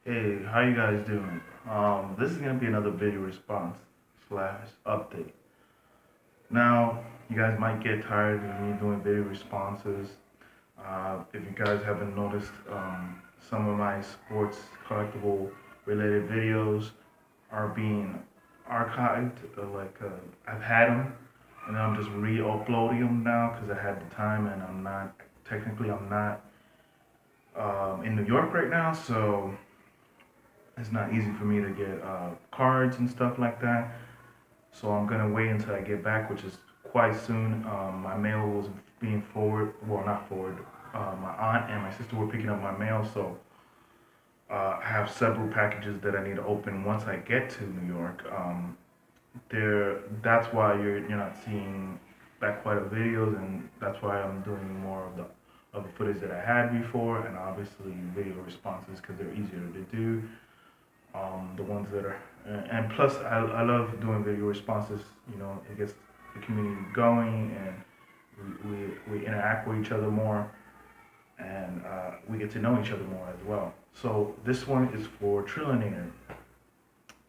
Hey, how you guys doing? This is gonna be another video response slash update. Now, you guys might get tired of me doing video responses. If you guys haven't noticed, some of my sports collectible related videos are being archived. I've had them, and I'm just re-uploading them now because I had the time, and I'm not in New York right now, so it's not easy for me to get cards and stuff like that. So I'm gonna wait until I get back, which is quite soon. My mail was being forwarded, well, not forwarded. My aunt and my sister were picking up my mail, so I have several packages that I need to open once I get to New York. That's why you're not seeing that quite of videos, and that's why I'm doing more of the footage that I had before, and obviously video responses because they're easier to do. The ones that are, and plus I love doing video responses. You know, it gets the community going, and we interact with each other more, and we get to know each other more as well. So this one is for Trillinator,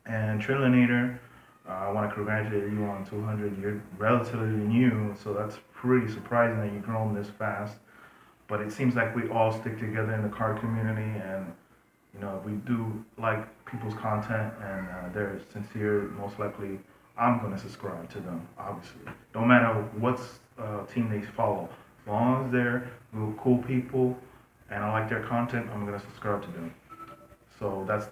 and Trillinator. I want to congratulate you on 200. You're relatively new, so that's pretty surprising that you've grown this fast. But it seems like we all stick together in the card community, and if we do like people's content and they're sincere, most likely I'm going to subscribe to them, obviously. No matter what team they follow. As long as they're real cool people and I like their content, I'm going to subscribe to them. So that's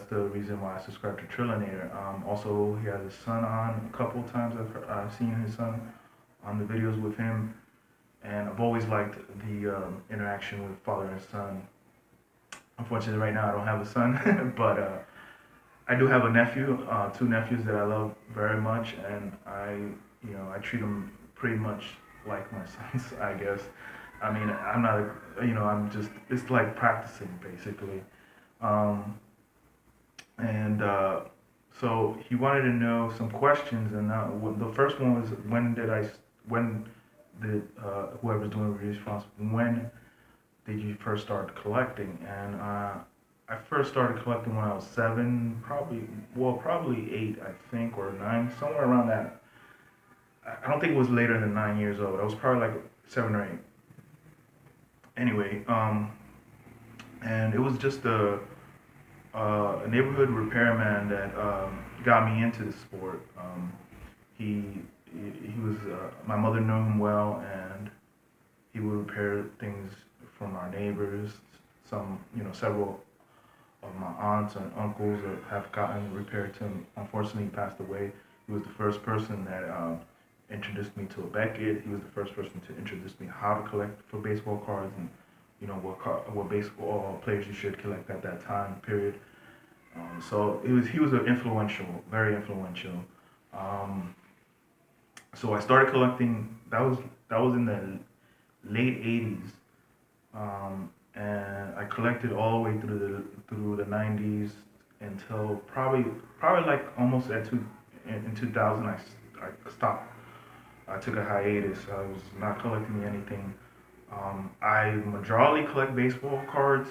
the reason why I subscribe to Trillinator. Also, he has his son on a couple of times. I've seen his son on the videos with him, and I've always liked the interaction with father and son. Unfortunately, right now I don't have a son, but I do have a nephew, two nephews that I love very much, and I treat them pretty much like my sons, I guess. I mean, I'm not, I'm just, it's like practicing basically. Um, and so he wanted to know some questions, and the first one was when did whoever's doing the response, when did you first start collecting? And I first started collecting when I was 7, probably 8, I think, or 9, somewhere around that. I don't think it was later than 9 years old. I was probably like 7 or 8. Anyway, and it was just a neighborhood repairman that got me into the sport. He he was my mother knew him well, and he would repair things from our neighbors. Several of my aunts and uncles that have gotten repaired to him. Unfortunately, he passed away. He was the first person that introduced me to a Beckett. He was the first person to introduce me how to collect for baseball cards and what baseball players you should collect at that time period. So he was an influential, very influential. Um, so I started collecting. That was in the late '80s, and I collected all the way through the '90s until probably like almost in 2000 I stopped. I took a hiatus. I was not collecting anything. I majorly collect baseball cards.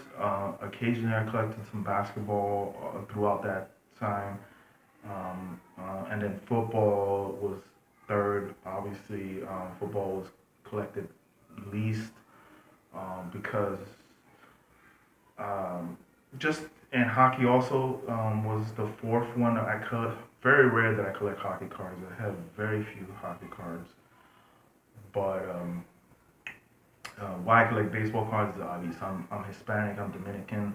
Occasionally I collected some basketball throughout that time. And then football was third. Obviously, football was collected least because um, just and hockey also was the fourth one that I collect. Very rare that I collect hockey cards. I have very few hockey cards, but why I collect baseball cards is obvious. I'm Hispanic. I'm Dominican.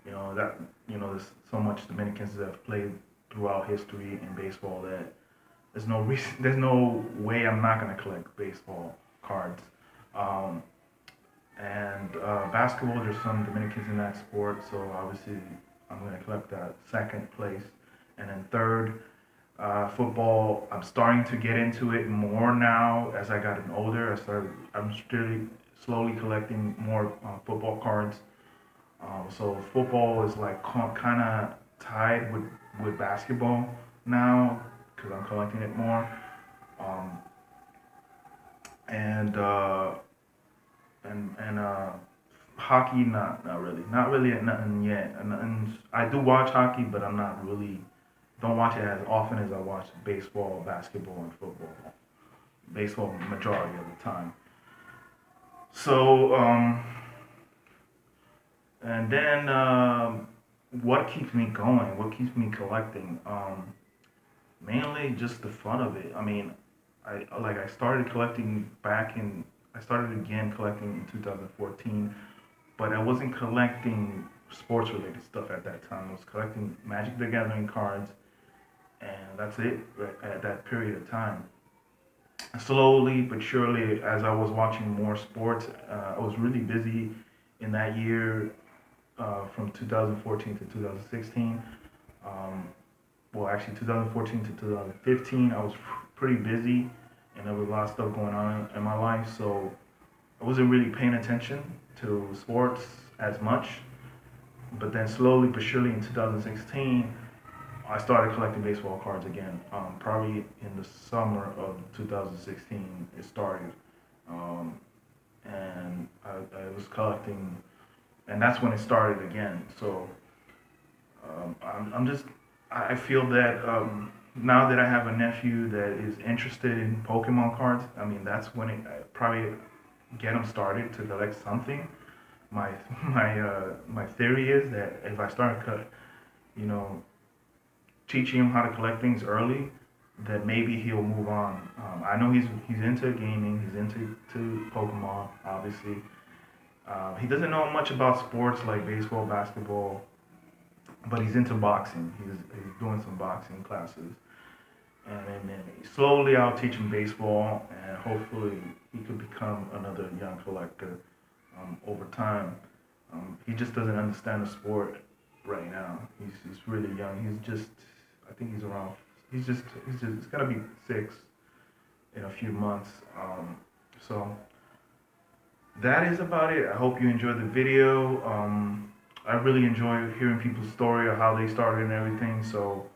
There's so much Dominicans that have played throughout history in baseball that there's no reason, there's no way I'm not gonna collect baseball cards. Um, and basketball, there's some Dominicans in that sport, so obviously I'm gonna collect that second place. And then third, football. I'm starting to get into it more now as I gotten older. I'm still slowly collecting more football cards. So football is like kind of tied with basketball now because I'm collecting it more. Um, and and Hockey, not really at nothing yet. And I do watch hockey, but I'm not really don't watch it as often as I watch baseball, basketball, and football. Baseball majority of the time. So and then what keeps me going? What keeps me collecting? Mainly just the fun of it. I mean, I started collecting back in I started again collecting in 2014, but I wasn't collecting sports related stuff at that time. I was collecting Magic the Gathering cards, and that's it right at that period of time. Slowly but surely, as I was watching more sports, I was really busy in that year from 2014 to 2016. Um, well, actually, 2014 to 2015, I was pretty busy, and there was a lot of stuff going on in my life, so I wasn't really paying attention to sports as much. But then slowly but surely in 2016, I started collecting baseball cards again. Probably in the summer of 2016, it started, um, and I was collecting, and that's when it started again. So I'm just, I feel that now that I have a nephew that is interested in Pokemon cards, I mean that's when it I probably get him started to collect something. My my theory is that if I start you know teaching him how to collect things early, that maybe he'll move on. I know he's into gaming, he's into Pokemon, obviously. He doesn't know much about sports like baseball, basketball, but he's into boxing. He's doing some boxing classes, and then slowly I'll teach him baseball, and hopefully he could become another young collector over time. He just doesn't understand the sport right now. He's really young. I think he's around. He's gonna be 6 in a few months. So that is about it. I hope you enjoyed the video. I really enjoy hearing people's story of how they started and everything. So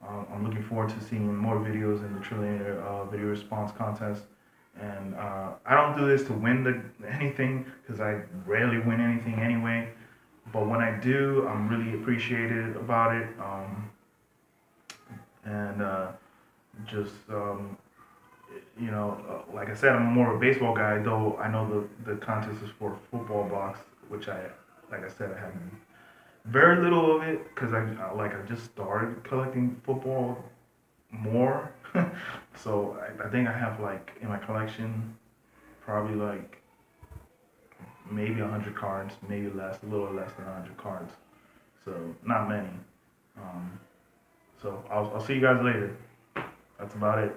I'm looking forward to seeing more videos in the Trillinator video response contest. And I don't do this to win anything because I rarely win anything anyway. But when I do, I'm really appreciated about it. And just like I said, I'm more of a baseball guy. Though I know the contest is for football box, which like I said, I have very little of it because I just started collecting football more. So I think I have like in my collection probably like maybe 100 cards, maybe less, a little less than 100 cards. So not many. Um, so I'll see you guys later. That's about it.